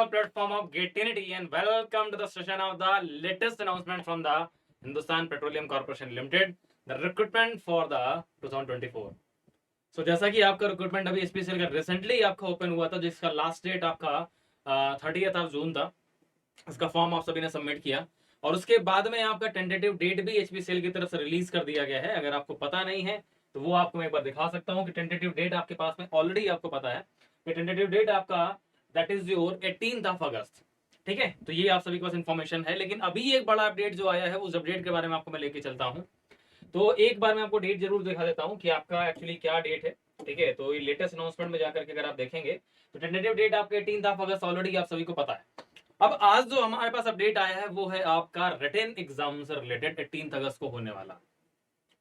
digital platform of Getinity and welcome to the session of the latest announcement from the Hindustan Petroleum Corporation Limited, the recruitment for the 2024. So जैसा कि आपका recruitment अभी HPCL का recently आपका open हुआ था, जिसका last date आपका 30th ऑफ जून था। इसका फॉर्म आप सभी ने सबमिट किया और उसके बाद में आपका टेंटेटिव डेट भी एचपीसीएल की तरफ से रिलीज कर दिया गया है। अगर आपको पता नहीं है तो वो आपको मैं एक बार दिखा सकता हूँ कि टेंटेटिव डेट आपके पास में ऑलरेडी आपको पता है कि टेंटेटिव डेट आपका that is your 18th of अगस्त। ठीक है, तो ये आप सभी के पास इन्फॉर्मेशन है। लेकिन अभी एक बड़ा अपडेट जो आया है उस अपडेट के बारे में आपको मैं लेके चलता हूँ। तो एक बार मैं आपको डेट जरूर दिखा देता हूँ कि आपका एक्चुअली क्या डेट है। ठीक है, तो ये लेटेस्ट अनाउंसमेंट में जाकर के अगर आप देखेंगे तो टेंटेटिव डेट आपके 18th ऑफ अगस्त ऑलरेडी आप सभी को पता है। अब आज जो हमारे पास अपडेट आया है वो है आपका रिटन एग्जाम से रिलेटेड 18th अगस्त को होने वाला।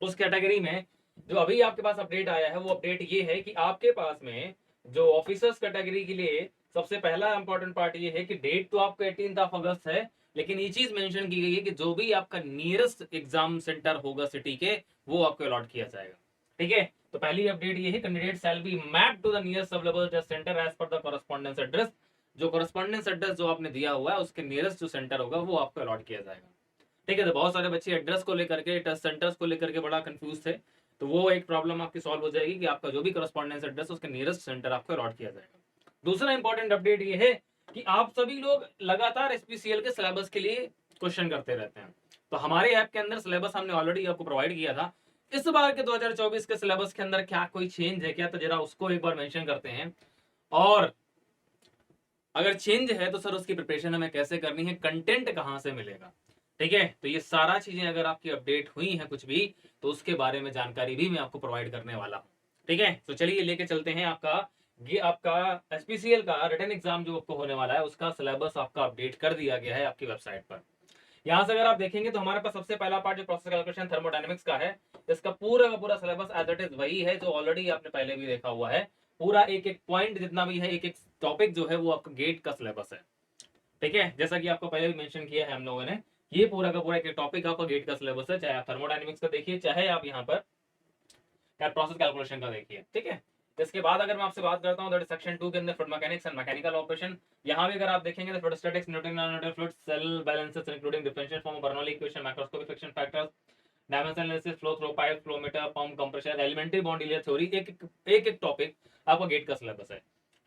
उस कैटेगरी में जो अभी आपके पास अपडेट आया है वो अपडेट ये है कि आपके पास में जो ऑफिसर्स कैटेगरी के लिए सबसे पहला इंपॉर्टेंट पार्ट ये है कि डेट तो आपका 18th ऑफ अगस्त है, लेकिन ये चीज मेंशन की गई है कि जो भी आपका नियरेस्ट एग्जाम सेंटर होगा सिटी के वो आपको अलॉट किया जाएगा। ठीक है, तो पहली अपडेट ये है candidate shall be map to the nearest available test centre as per the correspondence address. जो कॉरेस्पॉन्डेंस एड्रेस जो आपने दिया हुआ है उसके नियरेस्ट जो सेंटर होगा वो आपको अलॉट किया जाएगा। ठीक है, तो बहुत सारे बच्चे एड्रेस को लेकर के टेस्ट सेंटर्स को लेकर के बड़ा कंफ्यूज थे, तो वो एक प्रॉब्लम आपकी सॉल्व हो जाएगी कि आपका जो भी कॉरेस्पॉन्डेंस एड्रेस उसके नियरेस्ट सेंटर आपको अलॉट किया जाएगा। दूसरा इंपॉर्टेंट अपडेट ये है कि आप सभी लोग लगातार एसपीसीएल के सिलेबस के लिए क्वेश्चन करते रहते हैं। तो हमारे ऐप के अंदर सिलेबस हमने ऑलरेडी आपको प्रोवाइड किया था। इस बार के 2024 के सिलेबस के अंदर क्या कोई चेंज है क्या, तो जरा उसको एक बार मेंशन करते हैं। और अगर चेंज है तो सर उसकी प्रिपरेशन हमें कैसे करनी है, कंटेंट कहां से मिलेगा। ठीक है, तो ये सारा चीजें अगर आपकी अपडेट हुई है कुछ भी तो उसके बारे में जानकारी भी मैं आपको प्रोवाइड करने वाला हूँ। ठीक है, तो चलिए लेके चलते हैं ये आपका एसपीसीएल का रिटन एग्जाम जो आपको होने वाला है उसका सिलेबस आपका अपडेट कर दिया गया है आपकी वेबसाइट पर। यहाँ से अगर आप देखेंगे तो हमारे पास सबसे पहला पार्ट जो प्रोसेस कैलकुलेशन थर्मोडायनेमिक्स का है, इसका पूरा का पूरा सिलेबस एज इट इज वही है जो ऑलरेडी आपने पहले भी देखा हुआ है। पूरा एक एक पॉइंट जितना भी है, एक एक टॉपिक जो है वो आपका गेट का सिलेबस है। ठीक है, जैसा कि आपको पहले भी मेंशन किया है हम लोगों ने, ये पूरा का पूरा एक टॉपिक आपका गेट का सिलेबस है। चाहे आप थर्मोडायनेमिक्स का देखिए, चाहे आप यहाँ पर प्रोसेस कैलकुलेशन का देखिए। ठीक है, इसके बाद अगर मैं आपसे बात करता हूँ सेक्शन 2 के अंदर fluid mechanics and mechanical operation, यहाँ भी अगर आप देखेंगे तो fluid statics, Newton fluid, shell balances including differential form, Bernoulli equation, microscopic friction factors, dimension analysis, flow through pipe, flow meter, pump, compressor, elementary bond linear theory, एक topic आपका GATE का syllabus है।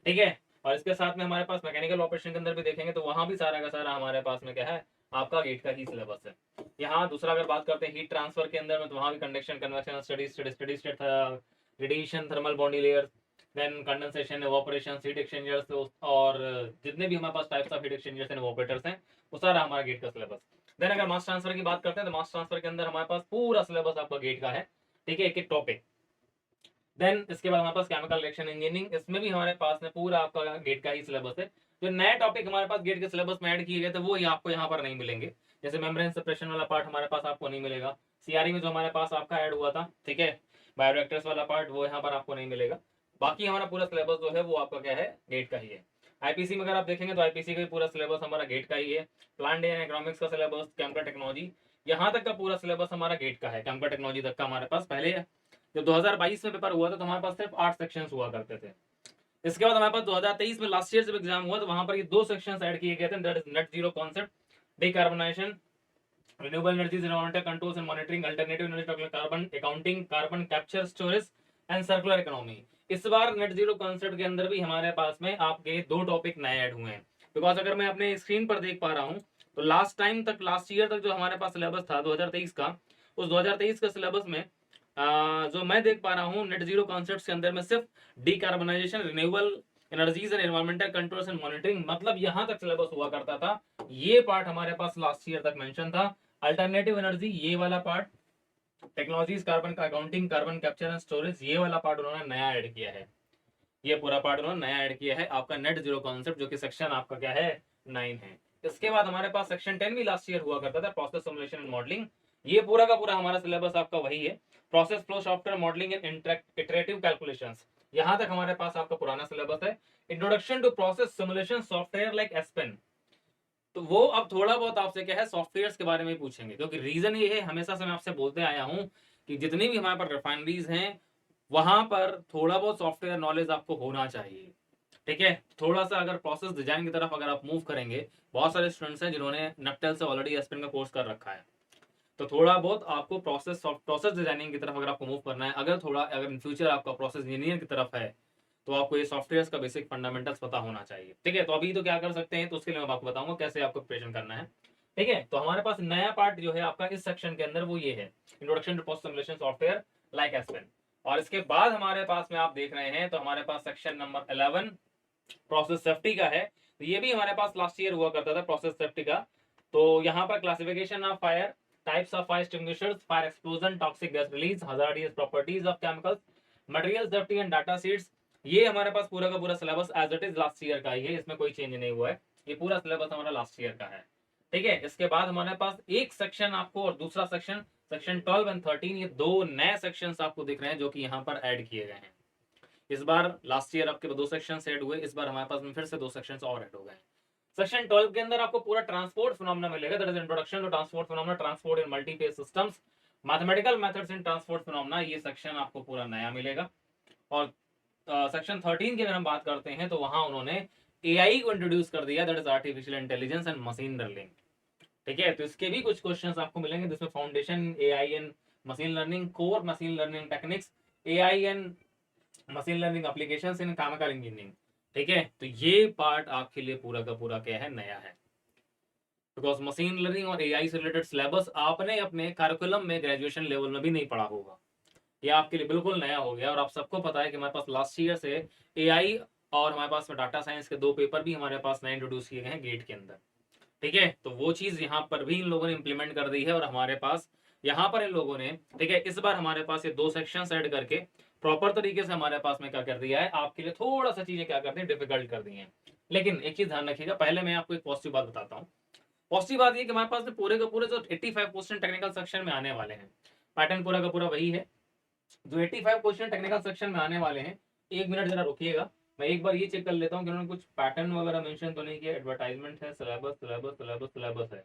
ठीक है, और इसके साथ में हमारे पास मैकेनिकल ऑपरेशन के अंदर भी देखेंगे तो वहां भी सारा का सारा हमारे पास में क्या है, आपका गेट का ही सिलेबस है। यहाँ दूसरा अगर बात करते हैं हीट ट्रांसफर के अंदर में तो वहां भी conduction, convection, study state, radiation, thermal body layer, then condensation, evaporation, heat exchangers, और जितने भी हमारे पास types of heat exchangers and evaporators हैं वो सारा हमारा गेट का सिलेबस। देन अगर मास ट्रांसफर की बात करते हैं तो मास ट्रांसफर के अंदर हमारे पास पूरा सिलेबस आपका गेट का है। ठीक है, एक एक टॉपिक। देन इसके बाद हमारे पास केमिकल रिएक्शन इंजीनियरिंग, इसमें भी हमारे पास में पूरा आपका गेट का ही सिलेबस है। जो नए टॉपिक हमारे पास गेट के सिलेबस में ऐड किए गए थे वो आपको यहाँ पर नहीं मिलेंगे। जैसे मेम्ब्रेन सेपरेशन वाला पार्ट हमारे पास आपको नहीं मिलेगा। सीआरई में जो हमारे पास आपका ऐड हुआ था, ठीक है, बायोरिएक्टर्स वाला पार्ट, वो यहाँ पर आपको नहीं मिलेगा। बाकी हमारा पूरा सिलेबस जो है वो आपका क्या है, गेट का ही है। आईपीसी में अगर आप देखेंगे तो आईपीसी का भी पूरा सिलेबस हमारा गेट का ही है। प्लांट एंड इकोनॉमिक्स का सिलेबस, केमिकल टेक्नोलॉजी, यहाँ तक का पूरा सिलेबस हमारा गेट का है। केमिकल टेक्नोलॉजी तक का हमारे पास पहले जब 2022 में पेपर हुआ था तो हमारे पास सिर्फ 8 सेक्शंस हुआ करते थे। इसके बाद हमारे पास 2023 में लास्ट ईयर जब एग्जाम हुआ तो वहां पर ये 2 सेक्शंस ऐड किए गए थे, that is net zero concept, decarbonisation, renewable energies, environmental controls and monitoring, alternative energy, carbon accounting, carbon capture storage and circular economy. इस बार नेट जीरो कॉन्सेप्ट के अंदर भी हमारे पास में आपके 2 टॉपिक नए ऐड हुए हैं। बिकॉज अगर मैं अपने स्क्रीन पर देख पा रहा हूँ तो लास्ट ईयर तक जो हमारे पास सिलेबस था 2023 का, उस 2023 के सिलेबस में जो मैं देख पा रहा हूँ नेट जीरो कॉन्सेप्ट के अंदर में सिर्फ decarbonisation, renewable energies and environmental controls and monitoring, मतलब यहाँ तक सिलेबस हुआ करता था। ये पार्ट हमारे पास लास्ट ईयर तक मेंशन था। अल्टरनेटिव एनर्जी ये वाला पार्ट, टेक्नोलॉजीज, कार्बन का accounting, carbon capture and storage, ये वाला पार्ट उन्होंने नया ऐड किया है। ये पूरा पार्ट उन्होंने नया ऐड किया है आपका नेट जीरो कॉन्सेप्ट, जो कि सेक्शन आपका क्या है, 9 है। इसके बाद हमारे पास सेक्शन 10 भी लास्ट ईयर हुआ करता था, प्रोसेस सिमुलेशन एंड मॉडलिंग। ये पूरा का पूरा हमारा सिलेबस आपका वही है। Process flow software modelling and iterative calculations, यहाँ तक हमारे पास आपका पुराना सिलेबस है। Introduction to process simulation software like Aspen, तो वो अब थोड़ा बहुत आपसे क्या है सॉफ्टवेयर्स के बारे में पूछेंगे, क्योंकि रीजन ये है, हमेशा से मैं आपसे बोलते आया हूँ कि जितनी भी हमारे पास रिफाइनरीज हैं वहां पर थोड़ा बहुत सॉफ्टवेयर नॉलेज आपको होना चाहिए। ठीक है, थोड़ा सा अगर प्रोसेस डिजाइन की तरफ अगर आप मूव करेंगे, बहुत सारे स्टूडेंट्स हैं जिन्होंने नपटेल से ऑलरेडी एस्पिन का कोर्स कर रखा है, तो थोड़ा बहुत आपको प्रोसेस डिजाइनिंग की तरफ अगर आपको मूव करना है, अगर इन फ्यूचर आपका प्रोसेस इंजीनियर की तरफ है, तो आपको ये सॉफ्टवेयर का बेसिक फंडामेंटल्स पता होना चाहिए। ठीक है, तो अभी तो क्या कर सकते हैं, तो उसके लिए मैं आपको बताऊंगा कैसे आपको प्रिपरेशन करना है। ठीक है, तो हमारे पास नया पार्ट जो है आपका इस सेक्शन के अंदर वो ये है, introduction to process simulation software like Aspen. और इसके बाद हमारे पास में आप देख रहे हैं, तो हमारे पास सेक्शन नंबर 11 प्रोसेस सेफ्टी का है। तो ये भी हमारे पास लास्ट ईयर हुआ करता था प्रोसेस सेफ्टी का। तो यहाँ पर classification of fire, types of fire extinguishers, fire explosion, toxic gas release, hazardous properties of chemicals, material safety and data sheets, ये हमारे पास पूरा का पूरा syllabus as it is last year का ही है, इसमें कोई चेंज नहीं हुआ है, ये पूरा सिलेबस हमारा लास्ट ईयर का है। ठीक है, इसके बाद हमारे पास एक सेक्शन आपको और दूसरा सेक्शन, सेक्शन 12 एंड 13, ये दो नए सेक्शंस आपको दिख रहे हैं जो कि यहाँ पर ऐड किए गए हैं। इस बार लास्ट ईयर आपके 2 सेक्शन ऐड हुए, इस बार हमारे पास में फिर से 2 सेक्शन और ऐड हो गए। सेक्शन 12 के अंदर आपको पूरा ट्रांसपोर्ट फिनोमेना मिलेगा, that is introduction to transport phenomena, transport in multiphase systems, mathematical methods in transport phenomena, ये सेक्शन आपको पूरा नया मिलेगा। और सेक्शन 13 की अगर हम बात करते हैं, तो वहां उन्होंने एआई को इंट्रोड्यूस कर दिया, that is artificial intelligence and machine learning. ठीक है, तो इसके भी कुछ क्वेश्चंस आपको मिलेंगे जिसमें foundation AI and machine learning, core machine learning techniques, AI and machine learning applications in chemical engineering. ठीक है, तो ये पार्ट आपके लिए पूरा का पूरा क्या है, नया है, बिकॉज मशीन लर्निंग और एआई से रिलेटेड सिलेबस आपने अपने करिकुलम में ग्रेजुएशन लेवल में भी नहीं पढ़ा होगा, ये आपके लिए बिल्कुल नया हो गया। और आप सबको पता है कि हमारे पास लास्ट ईयर से एआई और हमारे पास में डाटा साइंस के 2 पेपर भी हमारे पास नए इंट्रोड्यूस किए गए हैं गेट के अंदर। ठीक है, तो वो चीज यहाँ पर भी इन लोगों ने इंप्लीमेंट कर दी है, और हमारे पास यहाँ पर इन लोगों ने, ठीक है, इस बार हमारे पास ये 2 सेक्शन ऐड करके प्रॉपर तरीके से हमारे पास में क्या कर दिया है, आपके लिए थोड़ा सा चीजें क्या करती है, डिफिकल्ट कर दी है। लेकिन एक चीज ध्यान रखिएगा, पहले मैं आपको एक पॉजिटिव बात बताता हूँ। पॉजिटिव बात ये कि हमारे पास पूरे का पूरे जो 85% टेक्निकल सेक्शन में आने वाले हैं, पैटर्न पूरा का पूरा वही है, जो 85% टेक्निकल सेक्शन में आने वाले हैं। 1 मिनट जरा रुकिएगा, मैं एक बार ये चेक कर लेता हूँ कि उन्होंने कुछ पैटर्न वगैरह मेंशन तो नहीं किया। एडवर्टाइजमेंट है, सिलेबस सिलेबस सिलेबस सिलेबस है,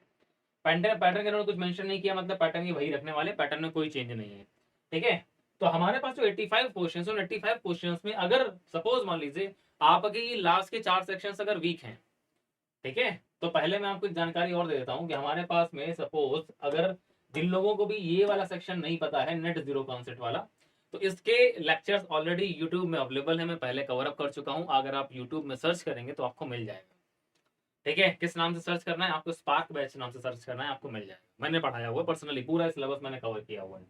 पैटर्न पैटर्न के उन्होंने कुछ मेंशन नहीं किया, मतलब पैटर्न ये वही रखने वाले, पैटर्न में कोई चेंज नहीं है। ठीक है, तो हमारे पास जो 85 क्वेश्चन है, उन 85 क्वेश्चन में अगर सपोज मान लीजिए आपके ये लास्ट के 4 सेक्शन अगर वीक हैं, ठीक है, तो पहले मैं आपको एक जानकारी और दे देता हूँ कि हमारे पास में सपोज अगर जिन लोगों को भी ये वाला सेक्शन नहीं पता है, नेट जीरो कॉन्सेप्ट वाला, तो इसके लेक्चर्स ऑलरेडी यूट्यूब में अवेलेबल है, मैं पहले कवर अप कर चुका हूँ, अगर आप यूट्यूब में सर्च करेंगे तो आपको मिल जाएगा। ठीक है, किस नाम से सर्च करना है, आपको स्पार्क बैच नाम से सर्च करना है, आपको मिल जाएगा, मैंने पढ़ाया हुआ पर्सनली, पूरा सिलेबस मैंने कवर किया हुआ है।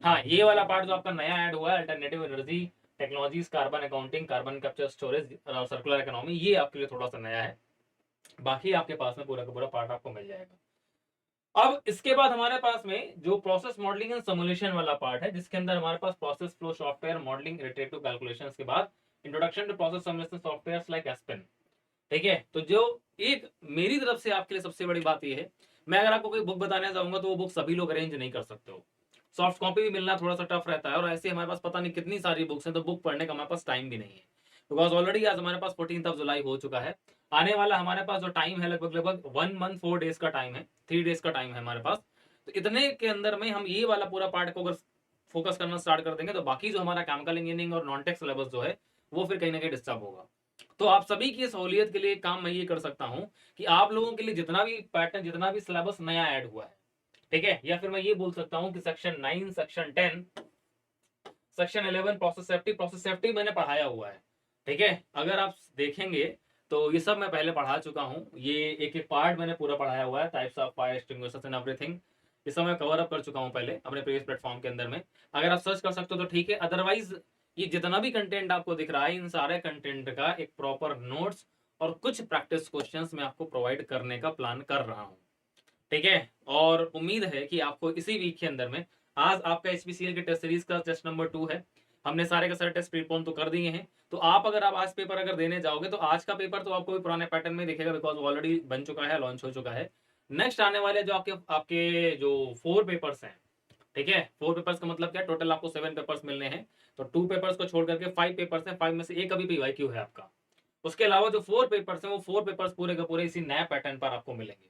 हाँ, ये वाला पार्ट जो आपका नया ऐड हुआ है, alternative energy technologies, carbon accounting, carbon capture storage और सर्कुलर इकोनॉमी, ये आपके लिए थोड़ा सा नया है, बाकी आपके पास में पूरा का पूरा पार्ट आपको मिल जाएगा। अब इसके बाद हमारे पास में जो प्रोसेस मॉडलिंग एंड सिमुलेशन वाला पार्ट है, जिसके अंदर हमारे पास process flow software modelling, iterative calculations के बाद introduction to process simulation softwares like Aspen. ठीक है, तो जो एक मेरी तरफ से आपके लिए सबसे बड़ी बात यह है, मैं अगर आपको कोई बुक बताने जाऊंगा तो वो बुक सभी लोग अरेंज नहीं कर सकते हो, सॉफ्ट कॉपी भी मिलना थोड़ा सा टफ रहता है, और ऐसे हमारे पास पता नहीं कितनी सारी बुक्स हैं, तो बुक पढ़ने का हमारे पास टाइम भी नहीं है, बिकॉज ऑलरेडी आज हमारे पास 14 जुलाई हो चुका है। आने वाला हमारे पास जो टाइम है लगभग लगभग 1 मंथ 4 डेज का टाइम है, 3 डेज का टाइम है हमारे पास। तो इतने के अंदर में हम ये वाला पूरा पार्ट को अगर फोकस करना स्टार्ट कर देंगे, तो बाकी जो हमारा केमिकल इंजीनियरिंग और नॉन टेक सिलेबस जो है वो फिर कहीं ना कहीं डिस्टर्ब होगा। तो आप सभी की सहूलियत के लिए काम मैं ये कर सकता हूँ कि आप लोगों के लिए जितना भी पैटर्न, जितना भी सिलेबस नया ऐड हुआ है, ठीक है, या फिर मैं ये बोल सकता हूँ कि section 9, section 10, section 11 process safety मैंने पढ़ाया हुआ है। ठीक है, अगर आप देखेंगे तो ये सब मैं पहले पढ़ा चुका हूँ, ये एक एक पार्ट मैंने पूरा पढ़ाया हुआ है, types of fire extinguishers and everything, ये सब मैं कवर अप कर चुका हूँ पहले अपने प्रीवियस प्लेटफॉर्म के अंदर में। अगर आप सर्च कर सकते हो तो ठीक है, अदरवाइज ये जितना भी कंटेंट आपको दिख रहा है, इन सारे कंटेंट का एक प्रॉपर नोट्स और कुछ प्रैक्टिस क्वेश्चंस मैं आपको प्रोवाइड करने का प्लान कर रहा हूँ। ठीक है, और उम्मीद है कि आपको इसी वीक के अंदर में, आज आपका एचपीसीएल के टेस्ट सीरीज का टेस्ट नंबर 2 है, हमने सारे के सारे टेस्ट प्रीपोन तो कर दिए हैं, तो आप अगर आप आज पेपर अगर देने जाओगे तो आज का पेपर तो आपको भी पुराने पैटर्न में दिखेगा, बिकॉज ऑलरेडी बन चुका है, लॉन्च हो चुका है। नेक्स्ट आने वाले जो आपके आपके जो 4 पेपर्स हैं, ठीक है, 4 पेपर्स का मतलब क्या, टोटल आपको 7 पेपर्स मिलने हैं, तो 2 पेपर्स को छोड़ करके 5 पेपर्स हैं, 5 में से एक अभी पीवाईक्यू है आपका। उसके अलावा जो 4 पेपर्स हैं, वो 4 पेपर्स पूरे के पूरे इसी नए पैटर्न पर आपको मिलेंगे।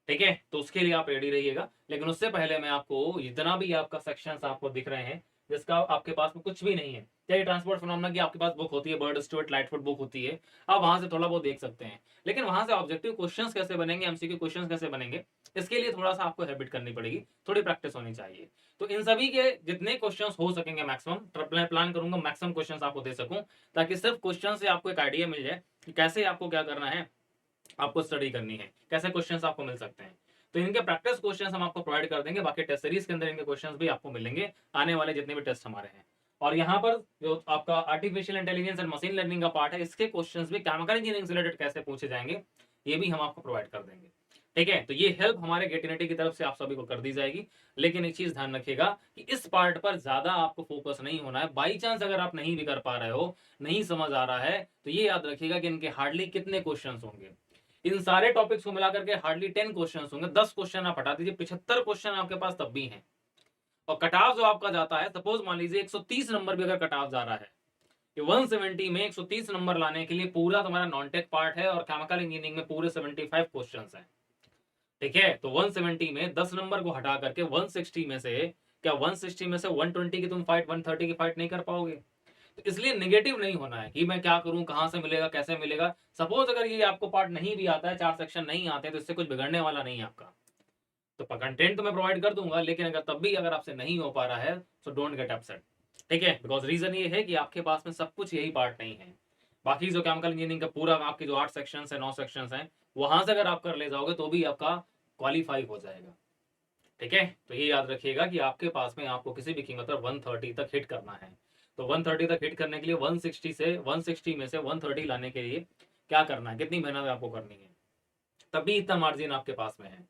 ठीक है, तो उसके लिए आप रेडी रहिएगा, लेकिन उससे पहले मैं आपको जितना भी आपका सेक्शंस आपको दिख रहे हैं, जिसका आपके पास में कुछ भी नहीं है, चाहे ट्रांसपोर्ट फिनोमेना की आपके पास बुक होती है, बर्ड स्टुअर्ट लाइटफुट बुक होती है, आप वहां से थोड़ा बहुत देख सकते हैं, लेकिन वहां से ऑब्जेक्टिव क्वेश्चंस कैसे बनेंगे, एमसीक्यू क्वेश्चंस कैसे बनेंगे, इसके लिए थोड़ा सा आपको हैबिट करनी पड़ेगी, थोड़ी प्रैक्टिस होनी चाहिए। तो इन सभी के जितने क्वेश्चंस हो सकेंगे मैक्सिमम प्लान करूंगा, मैक्सिमम क्वेश्चंस आपको दे सकूं, ताकि सिर्फ क्वेश्चन से आपको एक आइडिया मिल जाए कि कैसे आपको क्या करना है, आपको स्टडी करनी है, कैसे क्वेश्चंस आपको मिल सकते हैं। तो इनके प्रैक्टिस क्वेश्चंस हम आपको प्रोवाइड कर देंगे, बाकी टेस्ट सीरीज के अंदर इनके क्वेश्चंस भी आपको मिलेंगे, आने वाले जितने भी टेस्ट हमारे हैं। और यहाँ पर जो आपका artificial intelligence and machine learning का पार्ट है, इसके क्वेश्चंस भी केमिकल इंजीनियरिंग से रिलेटेड कैसे पूछे जाएंगे, ये भी हम आपको प्रोवाइड कर देंगे। ठीक है, तो ये हेल्प हमारे गेटिनिटी की तरफ से आप सभी को कर दी जाएगी। लेकिन एक चीज ध्यान रखिएगा कि इस पार्ट पर ज्यादा आपको फोकस नहीं होना है। बाई चांस अगर आप नहीं भी कर पा रहे हो, नहीं समझ आ रहा है, तो ये याद रखिएगा कि इनके हार्डली कितने क्वेश्चंस होंगे, इन सारे टॉपिक्स को मिलाकर के हार्डली 10 क्वेश्चंस होंगे। 10 क्वेश्चन आप हटा दीजिए, 75 क्वेश्चन आपके पास तब भी हैं। और कट ऑफ जो आपका जाता है, सपोज मान लीजिए 130 नंबर भी अगर कट ऑफ जा रहा है, 170 में 130 नंबर लाने के लिए पूरा तुम्हारा नॉन टेक पार्ट है, और केमिकल इंजीनियरिंग में पूरे 75 क्वेश्चंस हैं। ठीक है, तो 170 में 10 नंबर को हटा करके 160 में से, क्या 160 में से 120 की तुम फाइट 130 की फाइट नहीं कर पाओगे? तो इसलिए नेगेटिव नहीं होना है कि मैं क्या करूं, कहां से मिलेगा, कैसे मिलेगा। सपोज अगर ये आपको पार्ट नहीं भी आता है, 4 सेक्शन नहीं आते, तो इससे कुछ बिगड़ने वाला नहीं है आपका। तो कंटेंट तो मैं प्रोवाइड कर दूंगा, लेकिन अगर तब भी अगर आपसे नहीं हो पा रहा है, सो डोंट गेट अपसेट। ठीक है, बिकॉज रीजन ये है कि आपके पास में सब कुछ यही पार्ट नहीं है। बाकी जो केमिकल इंजीनियरिंग का पूरा आपके जो 8 सेक्शन है, 9 सेक्शन है, वहां से अगर आप कर ले जाओगे तो भी आपका क्वालिफाई हो जाएगा। ठीक है, तो ये याद रखिएगा कि आपके पास में आपको किसी भी कीमत पर 130 तक हिट करना है। तो 130 तक हिट करने के लिए 160 में से 130 लाने के लिए क्या करना है, कितनी मेहनत आपको करनी है, तभी इतना मार्जिन आपके पास में है।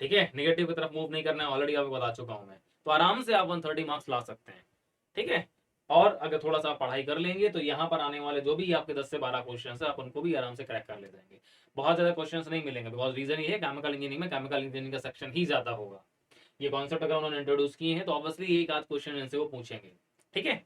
ठीक है, नेगेटिव की तरफ मूव नहीं करना है, ऑलरेडी आपको बता चुका हूं मैं। तो आराम से आप 130 मार्क्स ला सकते हैं। ठीक है, और अगर थोड़ा सा पढ़ाई कर लेंगे तो यहाँ पर आने वाले जो भी आपके 10 से 12 क्वेश्चन है, आप उनको भी आराम से क्रैक कर ले जाएंगे। बहुत ज्यादा क्वेश्चन नहीं मिलेंगे, बिकॉज रीजन ये है केमिकल इंजीनियरिंग में केमिकल इंजीनियरिंग का सेक्शन ही ज्यादा होगा। ये कॉन्सेप्ट अगर उन्होंने इंट्रोड्यूस किए हैं, तो ऑब्वियसली एक आध क्वेश्चन इनसे वो पूछेंगे। ठीक है,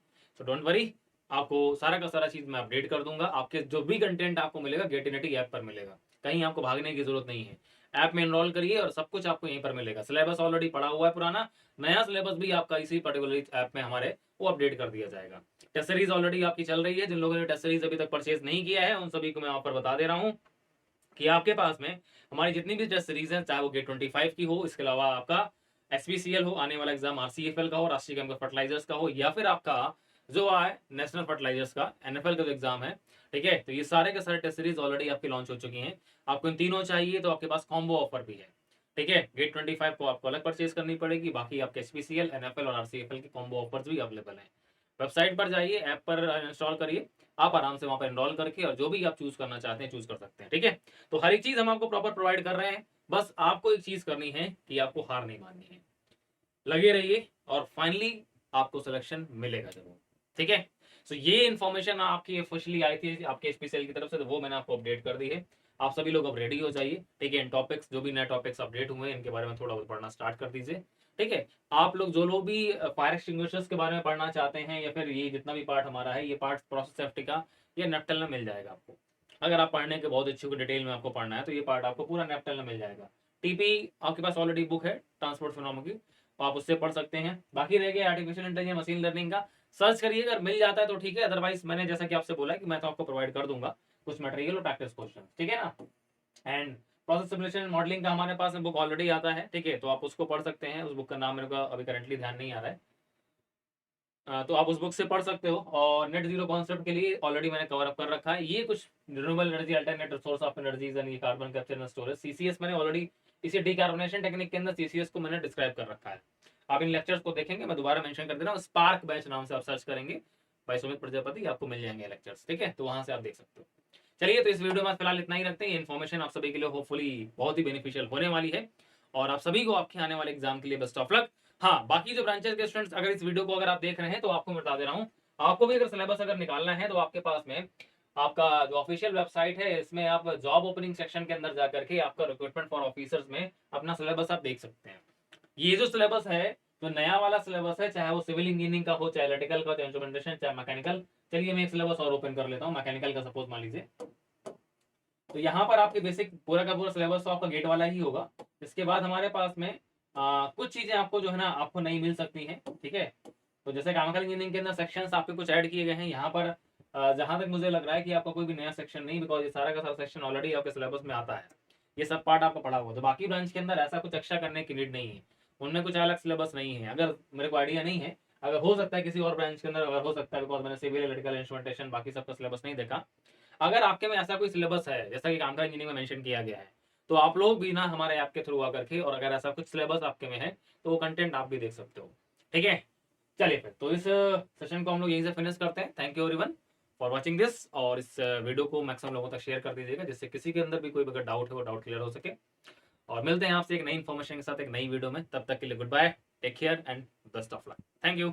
सो डोंट वरी, आपको सारा का सारा चीज मैं अपडेट कर दूंगा। आपके जो भी कंटेंट आपको मिलेगा गेटिनिटी ऐप पर मिलेगा, कहीं आपको भागने की जरूरत नहीं है। ऐप में एनरोल करिए और सब कुछ आपको यहीं पर मिलेगा। सिलेबस ऑलरेडी पड़ा हुआ है पुराना, नया सिलेबस भी आपका इसी पर्टिकुलर ऐप में हमारे वो अपडेट कर दिया जाएगा। टेस्ट सीरीज ऑलरेडी आपकी चल रही है, जिन लोगों ने टेस्ट सीरीज अभी तक परचेज नहीं किया है, उन सभी को मैं ऑफर बता दे रहा हूँ कि आपके पास में हमारी जितनी भी टेस्ट सीरीज है, चाहे वो गेट 25 की हो, इसके अलावा आपका एसपीसीएल हो, आने वाला एग्जाम आरसीएफएल का हो, राष्ट्रीय केमिकल फर्टिलाइजर्स का हो, या फिर आपका जो है नेशनल फर्टिलाइजर्स का एनएफएल का जो एग्जाम है। ठीक है, तो ये सारे के सारे टेस्ट सीरीज ऑलरेडी आपकी लॉन्च हो चुकी हैं। आपको इन तीनों चाहिए तो आपके पास कॉम्बो ऑफर भी है। ठीक है, गेट 25 को आपको अलग परचेज करनी पड़ेगी, बाकी आपके एसपीसीएल, एनएफएल और आरसीएफएल के कॉम्बो ऑफर्स भी अवेलेबल हैं। वेबसाइट पर जाइए, ऐप पर इंस्टॉल करिए, आप आराम से वहां पर एनरोल करके और जो भी आप चूज करना चाहते हैं चूज कर सकते हैं। ठीक है, तो हर एक चीज हम आपको प्रॉपर प्रोवाइड कर रहे हैं। बस आपको एक चीज करनी है कि आपको हार नहीं माननी है, लगे रहिए और फाइनली आपको सिलेक्शन मिलेगा जरूर। ठीक है, सो ये इन्फॉर्मेशन आपकी ऑफिशियली आई थी आपके एसपीसीएल की तरफ से, तो वो मैंने आपको अपडेट कर दी है। आप सभी लोग अब रेडी हो जाइए। ठीक है, इन टॉपिक्स जो भी नए टॉपिक्स अपडेट हुए हैं, इनके बारे में थोड़ा बहुत पढ़ना स्टार्ट कर दीजिए। ठीक है, आप लोग जो लोग भी फायर एक्सटिंग्विशर्स के बारे में पढ़ना चाहते हैं, या फिर ये जितना भी पार्ट हमारा है, ये पार्ट प्रोसेस सेफ्टी का, ये नेप्टल में मिल जाएगा आपको। अगर आप पढ़ने के बहुत इच्छुक, डिटेल में आपको पढ़ना है, तो ये पार्ट आपको पूरा नेप्टल में मिल जाएगा। टीपी आपके पास ऑलरेडी बुक है ट्रांसपोर्ट फिनोमेना की, तो आप उससे पढ़ सकते हैं। बाकी रह गया आर्टिफिशियल इंटेलिजेंस मशीन लर्निंग का, सर्च करिए, अगर मिल जाता है तो ठीक है, अदरवाइज मैंने जैसा कि आपसे बोला कि मैं तो आपको प्रोवाइड कर दूंगा कुछ मटेरियल और प्रैक्टिस क्वेश्चन। ठीक है ना, एंड प्रोसेस सिमुलेशन मॉडलिंग का हमारे पास में बुक ऑलरेडी आता है। ठीक है, तो आप उसको पढ़ सकते हैं। उस बुक का नाम मेरे को अभी करेंटली ध्यान नहीं आ रहा है, तो आप उस बुक से पढ़ सकते हो। और नेट जीरो कॉन्सेप्ट के लिए ऑलरेडी मैंने कवर अप कर रखा है। ये कुछ renewable energy, alternate resource of energies and carbon capture and storage, CCS, मैंने ऑलरेडी इसी डिकार्बोनेशन टेक्निक के अंदर सीसीएस को मैंने डिस्क्राइब कर रखा है। आप इन लेक्चर्स को देखेंगे, मैं दोबारा मेंशन कर दे रहा हूँ, स्पार्क बैच नाम से आप सर्च करेंगे, भाई सुमित प्रजापति, आपको मिल जाएंगे लेक्चर्स। ठीक है, तो वहां से आप देख सकते हो। चलिए, तो इस वीडियो में फिलहाल इतना ही रखते हैं। इन्फॉर्मेशन आप सभी के लिए होपफुली बहुत ही बेनिफिशियल होने वाली है, और आप सभी को आपके आने वाले एग्जाम के लिए बेस्ट ऑफ लक। हाँ, बाकी जो ब्रांचेस के स्टूडेंट्स अगर इस वीडियो को अगर आप देख रहे हैं, तो आपको मैं बता दे रहा हूँ, आपको भी अगर सिलेबस अगर निकालना है, तो आपके पास में आपका जो ऑफिशियल वेबसाइट है, इसमें आप जॉब ओपनिंग सेक्शन के अंदर जाकर के आपका रिक्रूटमेंट फॉर ऑफिसर्स में अपना सिलेबस आप देख सकते हैं। ये जो सिलेबस है, जो नया वाला सिलेबस है, चाहे वो सिविल इंजीनियरिंग का हो, चाहे इलेक्ट्रिकल का, चाहे इंस्ट्रूमेंटेशन, चाहे मैकेनिकल। चलिए मैं एक सिलेबस और ओपन कर लेता हूँ, मैकेनिकल का सपोज मान लीजिए। तो यहाँ पर आपके बेसिक पूरा का पूरा सिलेबस तो आपका गेट वाला ही होगा। इसके बाद हमारे पास में कुछ चीजें आपको जो है ना आपको नहीं मिल सकती हैं। ठीक है, तो जैसे केमिकल इंजीनियरिंग के अंदर सेक्शंस आपके कुछ ऐड किए गए हैं यहाँ पर, जहां तक मुझे लग रहा है कि आपका कोई भी नया सेक्शन नहीं, बिकॉज ये सारा का सारा सेक्शन ऑलरेडी आपके सिलेबस में आता है, ये सब पार्ट आपका पढ़ा हुआ। तो बाकी ब्रांच के अंदर ऐसा कुछ एक्स्ट्रा करने की नीड नहीं है, उनमें कुछ अलग सिलेबस नहीं है। अगर मेरे को आइडिया नहीं है, अगर हो सकता है किसी और ब्रांच के अंदर अगर हो सकता है, बिकॉज मैंने सिविल इलेक्ट्रिकल इंस्ट्रूमेंटेशन बाकी सबका सिलेबस नहीं देखा। अगर आपके में ऐसा कोई सिलेबस है जैसा कि केमिकल इंजीनियरिंग में मेंशन किया गया है, तो आप लोग भी ना हमारे ऐप के थ्रू आकर के, और अगर ऐसा कुछ सिलेबस आपके में है तो वो कंटेंट आप भी देख सकते हो। ठीक है, चलिए फिर तो इस सेशन को हम लोग यहीं से फिनिश करते हैं। Thank you everyone for watching this, और इस वीडियो को मैक्सिमम लोगों तक शेयर कर दीजिएगा, जिससे किसी के अंदर भी कोई अगर डाउट है वो डाउट क्लियर हो सके। और मिलते हैं आपसे एक नई इन्फॉर्मेशन के साथ एक नई वीडियो में, तब तक के लिए goodbye, take care and best of luck. Thank you.